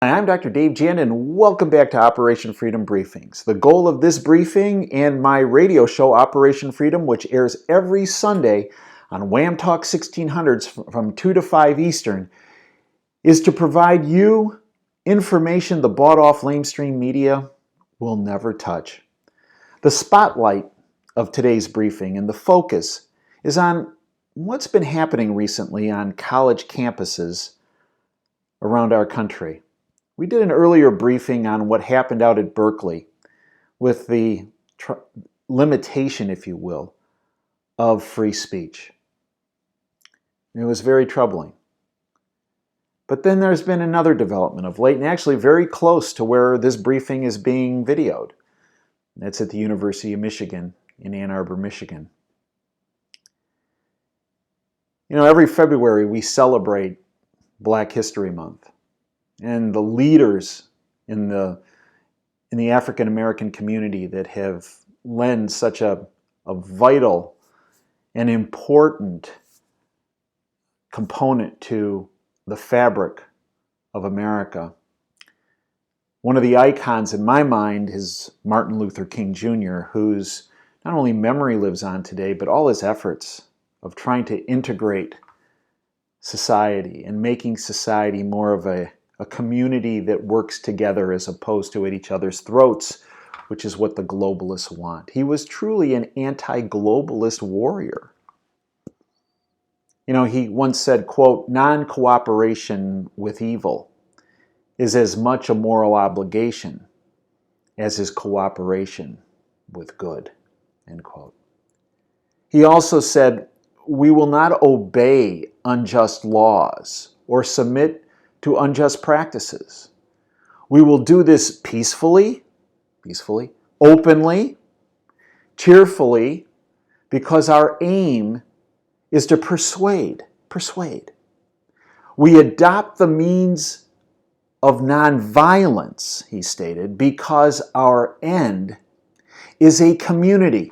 Hi, I'm Dr. Dave Jan, and welcome back to Operation Freedom Briefings. The goal of this briefing and my radio show, Operation Freedom, which airs every Sunday on Wham Talk 1600s from 2 to 5 Eastern, is to provide you information the bought-off lamestream media will never touch. The spotlight of today's briefing and the focus is on what's been happening recently on college campuses around our country. We did an earlier briefing on what happened out at Berkeley with the limitation, if you will, of free speech. It was very troubling. But then there's been another development of late, and actually very close to where this briefing is being videoed. That's at the University of Michigan in Ann Arbor, Michigan. You know, every February we celebrate Black History Month. And the leaders in the African American community that have lent such a vital and important component to the fabric of America. One of the icons in my mind is Martin Luther King Jr., whose not only memory lives on today, but all his efforts of trying to integrate society and making society more of a community that works together as opposed to at each other's throats, which is what the globalists want. He was truly an anti-globalist warrior. You know, he once said, quote, "Non-cooperation with evil is as much a moral obligation as is cooperation with good," end quote. He also said, "We will not obey unjust laws or submit to unjust practices. We will do this peacefully, openly, cheerfully, because our aim is to persuade. We adopt the means of nonviolence," he stated, "because our end is a community,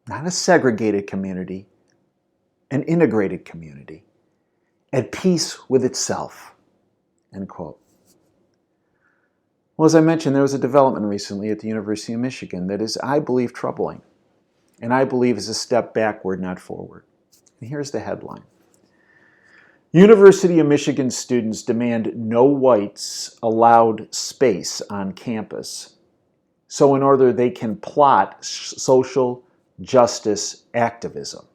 not a segregated community, an integrated community, at peace with itself," end quote. Well, as I mentioned, there was a development recently at the University of Michigan that is, I believe, troubling, and I believe is a step backward, not forward. And here's the headline. University of Michigan students demand no whites allowed space on campus, so in order they can plot social justice activism.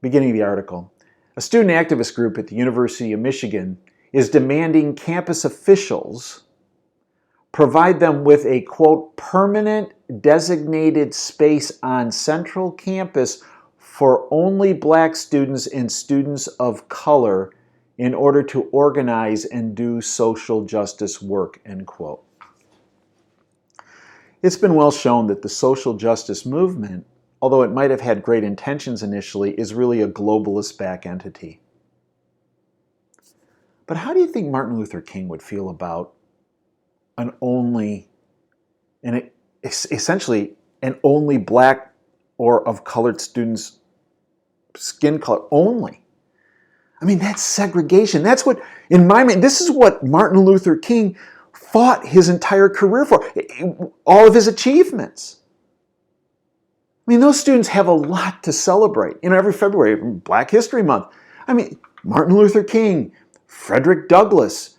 Beginning of the article. A student activist group at the University of Michigan is demanding campus officials provide them with a, quote, "permanent designated space on central campus for only Black students and students of color in order to organize and do social justice work," end quote. It's been well shown that the social justice movement, although it might have had great intentions initially, is really a globalist back entity. But how do you think Martin Luther King would feel about essentially an only Black or of colored students' skin color only? I mean, that's segregation. That's what, in my mind, this is what Martin Luther King fought his entire career for, all of his achievements. I mean, those students have a lot to celebrate. You know, every February, Black History Month. I mean, Martin Luther King, Frederick Douglass,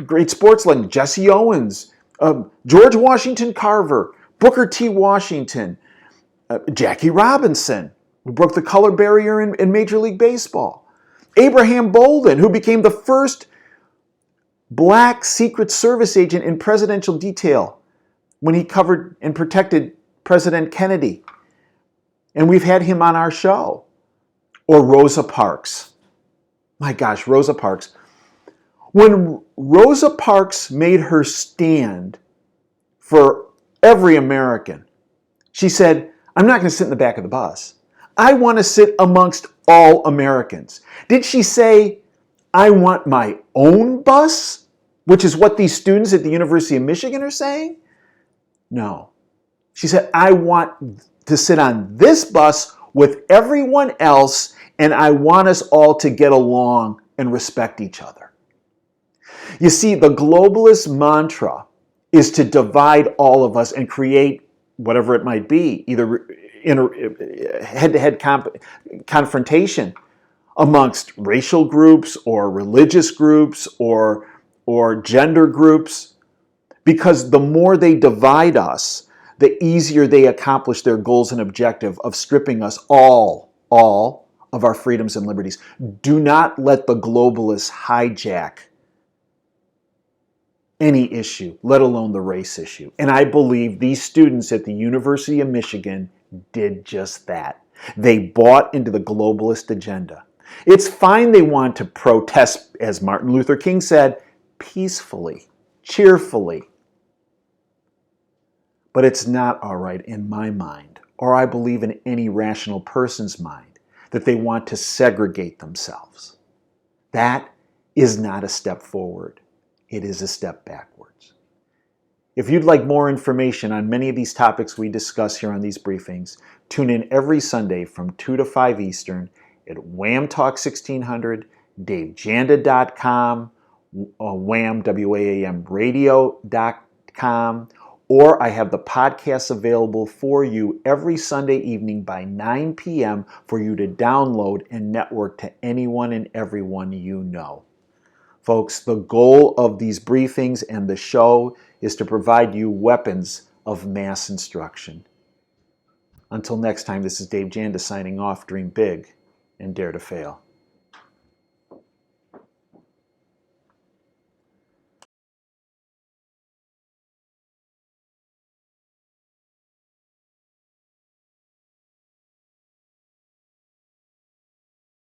great sports legend, Jesse Owens, George Washington Carver, Booker T. Washington, Jackie Robinson, who broke the color barrier in Major League Baseball, Abraham Bolden, who became the first Black Secret Service agent in presidential detail when he covered and protected President Kennedy. And we've had him on our show. Or Rosa Parks. My gosh, Rosa Parks. When Rosa Parks made her stand for every American, she said, "I'm not going to sit in the back of the bus. I want to sit amongst all Americans." Did she say, "I want my own bus," which is what these students at the University of Michigan are saying? No. She said, "I want to sit on this bus with everyone else And I want us all to get along and respect each other. You see, the globalist mantra is to divide all of us and create whatever it might be, either in a head-to-head confrontation amongst racial groups or religious groups or gender groups, because the more they divide us, the easier they accomplish their goals and objective of stripping us all of our freedoms and liberties. Do not let the globalists hijack any issue, let alone the race issue. And I believe these students at the University of Michigan did just that. They bought into the globalist agenda. It's fine they want to protest, as Martin Luther King said, peacefully, cheerfully. But it's not all right in my mind, or I believe in any rational person's mind, that they want to segregate themselves. That is not a step forward. It is a step backwards. If you'd like more information on many of these topics we discuss here on these briefings, tune in every Sunday from 2 to 5 Eastern at Wham Talk 1600, DaveJanda.com, Wham, W-A-A-M, radio.com, or I have the podcasts available for you every Sunday evening by 9 p.m. for you to download and network to anyone and everyone you know. Folks, the goal of these briefings and the show is to provide you weapons of mass instruction. Until next time, this is Dave Janda signing off. Dream big and dare to fail.